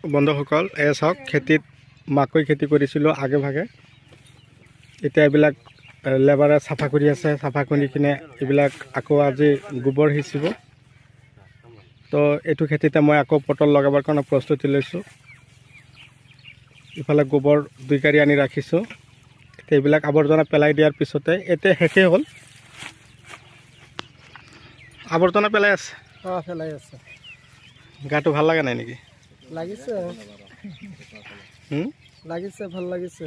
বন্ধুসকল, চাওক খেতিত মাকৈ খেতি কৰিছিলোঁ আগে ভাগে। এতিয়া এইবিলাক লেবাৰে চাফা কৰি আছে। চাফা কৰি কিনে এইবিলাক আকৌ আজি গোবৰ সিঁচিব। তো এইটো খেতিতে মই আকৌ পটল লগাবৰ কাৰণে প্ৰস্তুতি লৈছোঁ। ইফালে গোবৰ 2 গাড়ী আনি ৰাখিছোঁ। এতিয়া এইবিলাক আৱৰ্জনা পেলাই দিয়াৰ পিছতে এতিয়া শেষেই হ'ল। আৱৰ্জনা পেলাই আছে। পেলাই আছে। গাটো ভাল লগা নাই নেকি? লাগিছে লাগিছে, ভাল লাগিছে।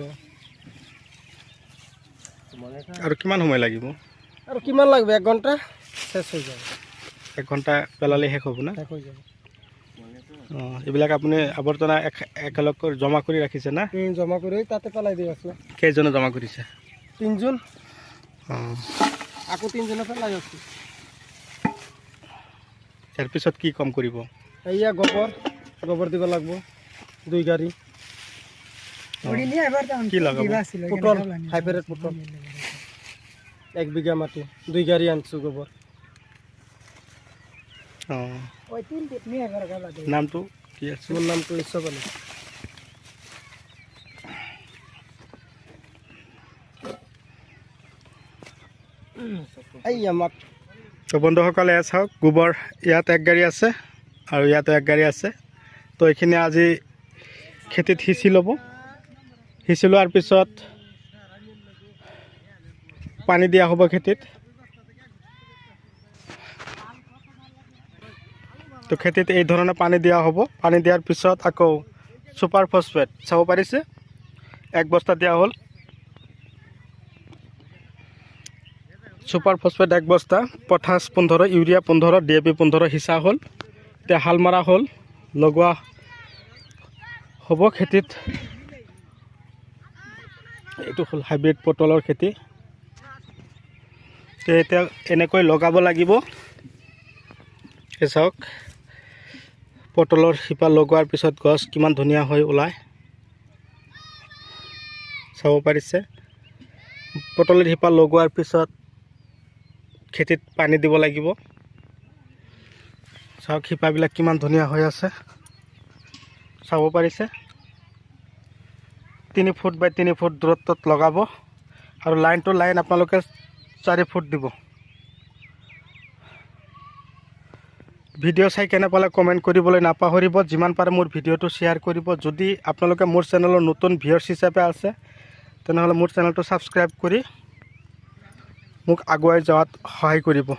আৰু কিমান সময় লাগিব? আৰু কিমান লাগবে? 1 ঘণ্টা শেষ হৈ যাব। 1 ঘণ্টা পেলালে শেষ হ'ব না? শেষ হৈ যাব। এইবিলাক আপুনি আৱৰ্জনা একেলগ কৰি জমা কৰি ৰাখিছে না? জমা কৰি তাতে পেলাই দি আছোঁ। কেইজনে জমা কৰিছে? 3 জন। আকৌ 3 জনে পেলাই আছোঁ। ইয়াৰ পিছত কি কাম কৰিব? এয়া গোবৰ দিব লাগিব 2 গাড়ী। কি লগাব? পটল, হাইব্ৰিড পটল 1 বিঘা মাটি 2 গাড়ী আনছোঁ গোবৰ। নামটো কি আছে? মোৰ নামটো ইচ্ছব আলী। তো বন্ধুসকলে চাওক, গোবৰ ইয়াত 1 গাড়ী আছে আৰু ইয়াতো 1 গাড়ী আছে। তো এইখিনি আজি খেতিত সিঁচি ল'ব। সিঁচি লোৱাৰ পিছত পানী দিয়া হ'ব খেতিত। তো খেতিত এই ধৰণে পানী দিয়া হ'ব। পানী দিয়াৰ পিছত আকৌ সুপাৰ ফসফেট চাব পাৰিছে 1 বস্তা দিয়া হ'ল। সুপাৰ ফসফেট 1 বস্তা, পটাছ 15, ইউৰিয়া 15, DAP 15 সিঁচা হ'ল। এতিয়া হাল মাৰা হ'ল, লগোৱা হ'ব খেতিত। এইটো হ'ল হাইব্ৰিড পটলৰ খেতি। এতিয়া এনেকৈ লগাব লাগিব। চাওক, পটলৰ শিপা লগোৱাৰ পিছত গছ কিমান ধুনীয়া হৈ ওলায় চাব পাৰিছে। পটলৰ শিপা লগোৱাৰ পিছত খেতিত পানী দিব লাগিব। চাওক শিপাবিলাক কিমান ধুনীয়া হৈ আছে চাব পাৰিছে। 3 ফুট বাই 3 ফুট দূৰত্বত লগাব আৰু লাইন টু লাইন আপোনালোকে 4 ফুট দিব। ভিডিঅ' চাই কেনে পালে কমেণ্ট কৰিবলৈ নাপাহৰিব। যিমান পাৰে মোৰ ভিডিঅ'টো শ্বেয়াৰ কৰিব। যদি আপোনালোকে মোৰ চেনেলৰ নতুন ভিউৱাৰ্ছ হিচাপে আছে তেনেহ'লে মোৰ চেনেলটো ছাবস্ক্ৰাইব কৰি মোক আগুৱাই যোৱাত সহায় কৰিব।